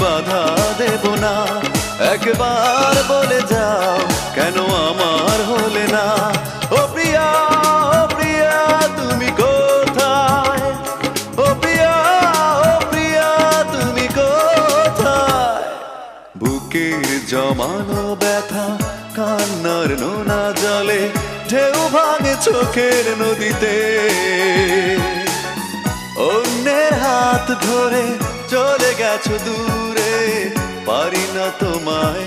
বাধা দেব না। একবার বলে যাও কেন আমার হলে না। ও প্রিয়া, ও প্রিয়া তুমি কোথায়? ও প্রিয়া, ও প্রিয়া তুমি কোথায়? বুকের জমানো ব্যথা কান্নার নোনা জলে ঢেউ ভাঙে চোখের নদীতে। অন্যের হাত ধরে চলে গেছো দূরে, পারি না তোমায়